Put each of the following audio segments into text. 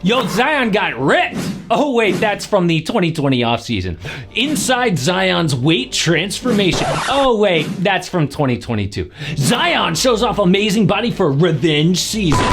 Yo, Zion got ripped. Oh wait, that's from the 2020 offseason. Inside Zion's weight transformation. Oh wait, that's from 2022. Zion shows off amazing body for revenge season.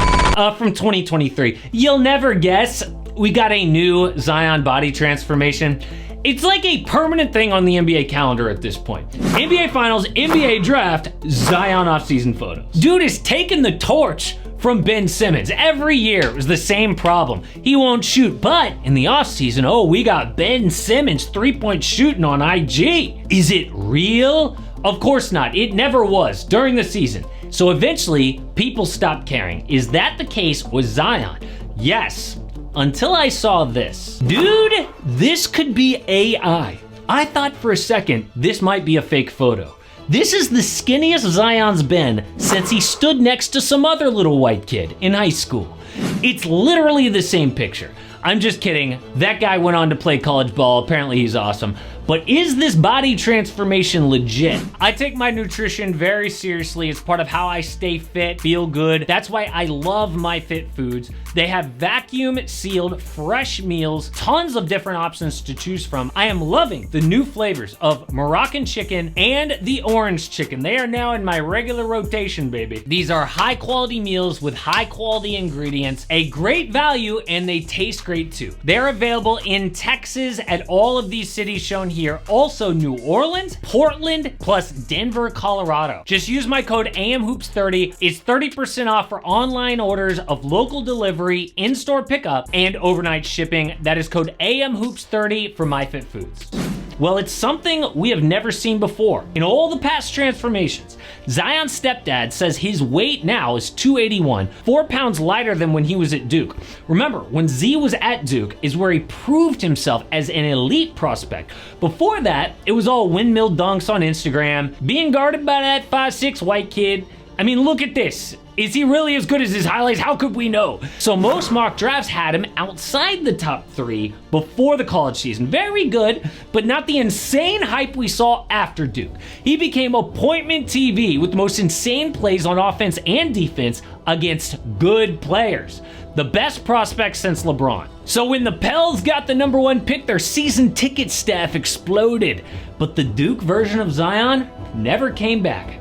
From 2023. You'll never guess, we got a new Zion body transformation. It's like a permanent thing on the NBA calendar at this point. NBA Finals, NBA Draft, Zion offseason photos. Dude is taking the torch from Ben Simmons. Every year it was the same problem. He won't shoot, but in the offseason, oh, we got Ben Simmons 3-point shooting on IG. Is it real? Of course not. It never was during the season. So eventually, people stopped caring. Is that the case with Zion? Yes. Until I saw this. Dude, this could be AI. I thought for a second this might be a fake photo. This is the skinniest Zion's been since he stood next to some other little white kid in high school. It's literally the same picture. I'm just kidding. That guy went on to play college ball. Apparently he's awesome. But is this body transformation legit? I take my nutrition very seriously. It's part of how I stay fit, feel good. That's why I love MyFitFoods. They have vacuum sealed fresh meals, tons of different options to choose from. I am loving the new flavors of Moroccan chicken and the orange chicken. They are now in my regular rotation, baby. These are high quality meals with high quality ingredients, a great value, and they taste great too. They're available in Texas at all of these cities shown here. Also New Orleans, Portland, plus Denver, Colorado. Just use my code AMHOOPS30. It's 30% off for online orders of local delivery, in-store pickup, and overnight shipping. That is code AMHOOPS30 for MyFitFoods. Well, it's something we have never seen before. In all the past transformations, Zion's stepdad says his weight now is 281, 4 pounds lighter than when he was at Duke. Remember, when Z was at Duke is where he proved himself as an elite prospect. Before that, it was all windmill dunks on Instagram, being guarded by that 5'6" white kid. I mean, look at this. Is he really as good as his highlights? How could we know? So most mock drafts had him outside the top 3 before the college season. Very good, but not the insane hype we saw after Duke. He became appointment TV with the most insane plays on offense and defense against good players. The best prospect since LeBron. So when the Pels got the #1 pick, their season ticket staff exploded. But the Duke version of Zion never came back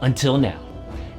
until now.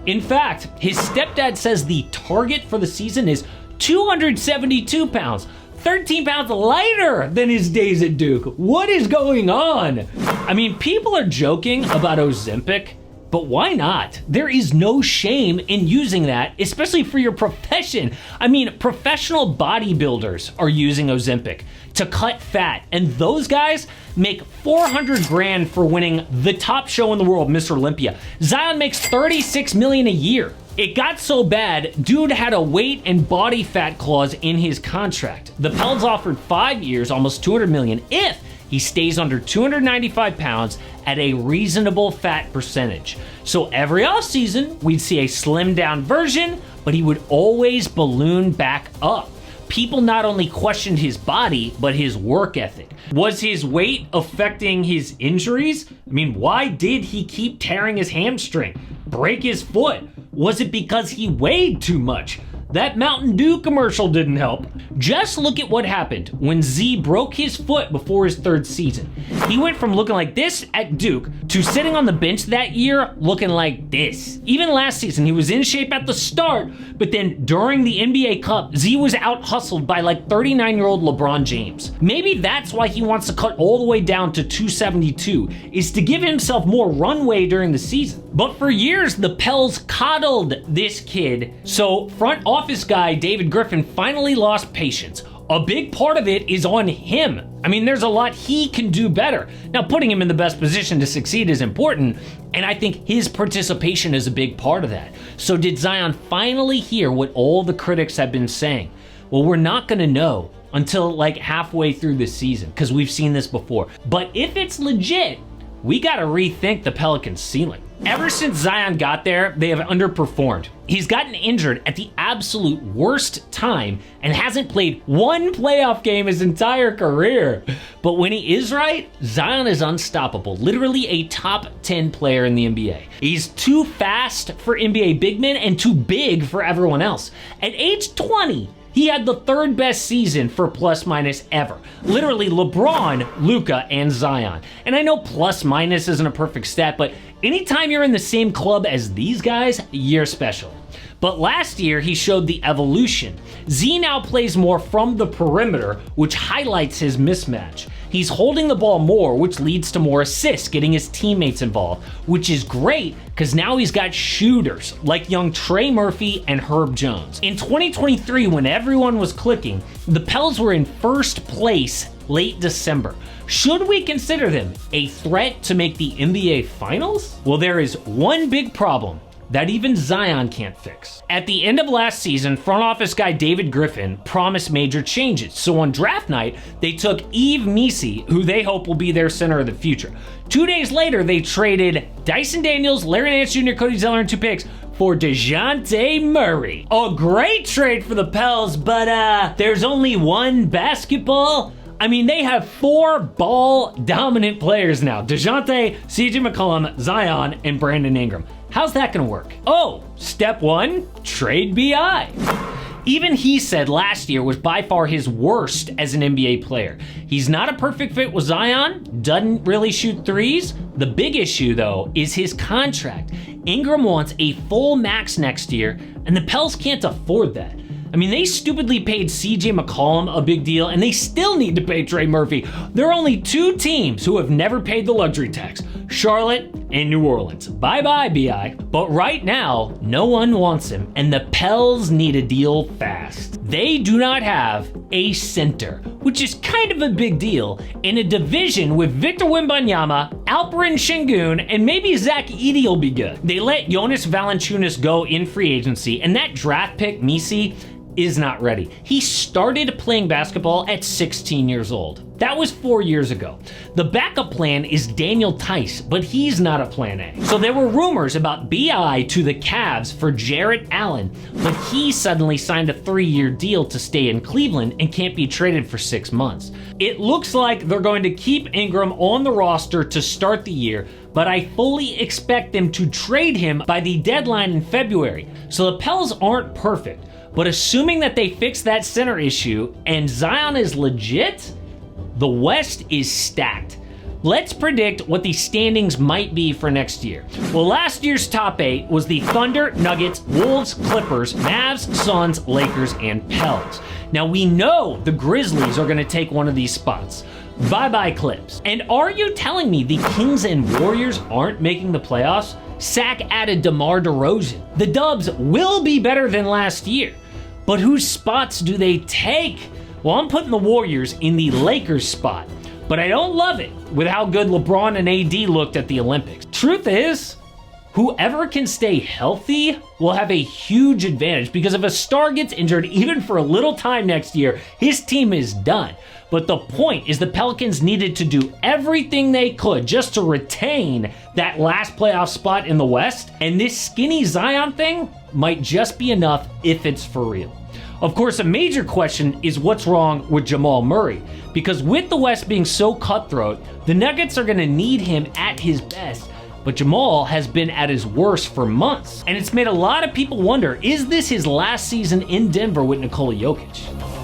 In fact, his stepdad says the target for the season is 272 pounds, 13 pounds lighter than his days at Duke. What is going on? I mean, people are joking about Ozempic, but why not? There is no shame in using that, especially for your profession. I mean, professional bodybuilders are using Ozempic to cut fat, and those guys make 400 grand for winning the top show in the world, Mr. Olympia. Zion makes 36 million a year. It got so bad, dude had a weight and body fat clause in his contract. The Pels offered 5 years, almost 200 million, if he stays under 295 pounds at a reasonable fat percentage. So every offseason, we'd see a slimmed down version, but he would always balloon back up. People not only questioned his body, but his work ethic. Was his weight affecting his injuries? I mean, why did he keep tearing his hamstring, break his foot? Was it because he weighed too much? That Mountain Dew commercial didn't help. Just look at what happened when Z broke his foot before his 3rd season. He went from looking like this at Duke to sitting on the bench that year looking like this. Even last season, he was in shape at the start, but then during the NBA Cup, Z was out-hustled by like 39-year-old LeBron James. Maybe that's why he wants to cut all the way down to 272, is to give himself more runway during the season. But for years, the Pels coddled this kid, so front office guy David Griffin finally lost patience. A big part of it is on him. I mean, there's a lot he can do better. Now, putting him in the best position to succeed is important, and I think his participation is a big part of that. So did Zion finally hear what all the critics have been saying? Well, we're not gonna know until like halfway through the season, because we've seen this before. But if it's legit, we gotta rethink the Pelicans' ceiling. Ever since Zion got there, they have underperformed. He's gotten injured at the absolute worst time and hasn't played one playoff game his entire career. But when he is right, Zion is unstoppable. Literally a top 10 player in the NBA. He's too fast for NBA big men and too big for everyone else. At age 20, He had the third best season for plus minus ever. Literally LeBron, Luka, and Zion. And I know plus minus isn't a perfect stat, but anytime you're in the same club as these guys, you're special. But last year, he showed the evolution. Z now plays more from the perimeter, which highlights his mismatch. He's holding the ball more, which leads to more assists, getting his teammates involved, which is great because now he's got shooters like young Trey Murphy and Herb Jones. In 2023, when everyone was clicking, the Pels were in first place late December. Should we consider them a threat to make the NBA Finals? Well, there is one big problem that even Zion can't fix. At the end of last season, front office guy David Griffin promised major changes. So on draft night, they took Yves Missi, who they hope will be their center of the future. 2 days later, they traded Dyson Daniels, Larry Nance Jr., Cody Zeller, and 2 picks for DeJounte Murray. A great trade for the Pels, but there's only one basketball. I mean, they have 4 ball-dominant players now. DeJounte, CJ McCollum, Zion, and Brandon Ingram. How's that gonna work? Oh, step 1, trade BI. Even he said last year was by far his worst as an NBA player. He's not a perfect fit with Zion, doesn't really shoot threes. The big issue, though, is his contract. Ingram wants a full max next year, and the Pels can't afford that. I mean, they stupidly paid CJ McCollum a big deal, and they still need to pay Trey Murphy. There are only 2 teams who have never paid the luxury tax: Charlotte and New Orleans. Bye-bye, BI. But right now, no one wants him, and the Pels need a deal fast. They do not have a center, which is kind of a big deal, in a division with Victor Wembanyama, Alperen Şengün, and maybe Zach Edey will be good. They let Jonas Valanciunas go in free agency, and that draft pick, Missi, is not ready. He started playing basketball at 16 years old. That was 4 years ago. The backup plan is Daniel Tice, but he's not a plan A. So there were rumors about BI to the Cavs for Jarrett Allen, but he suddenly signed a 3-year deal to stay in Cleveland and can't be traded for 6 months. It looks like they're going to keep Ingram on the roster to start the year, but I fully expect them to trade him by the deadline in February. So the Pels aren't perfect, but assuming that they fix that center issue and Zion is legit, the West is stacked. Let's predict what the standings might be for next year. Well, last year's top 8 was the Thunder, Nuggets, Wolves, Clippers, Mavs, Suns, Lakers, and Pels. Now we know the Grizzlies are gonna take one of these spots. Bye-bye Clips. And are you telling me the Kings and Warriors aren't making the playoffs? Sack added DeMar DeRozan. The Dubs will be better than last year, but whose spots do they take? Well, I'm putting the Warriors in the Lakers spot, but I don't love it with how good LeBron and AD looked at the Olympics. Truth is, whoever can stay healthy will have a huge advantage, because if a star gets injured even for a little time next year, his team is done. But the point is the Pelicans needed to do everything they could just to retain that last playoff spot in the West, and this skinny Zion thing might just be enough if it's for real. Of course, a major question is what's wrong with Jamal Murray, because with the West being so cutthroat, the Nuggets are going to need him at his best, but Jamal has been at his worst for months, and it's made a lot of people wonder, is this his last season in Denver with Nikola Jokic?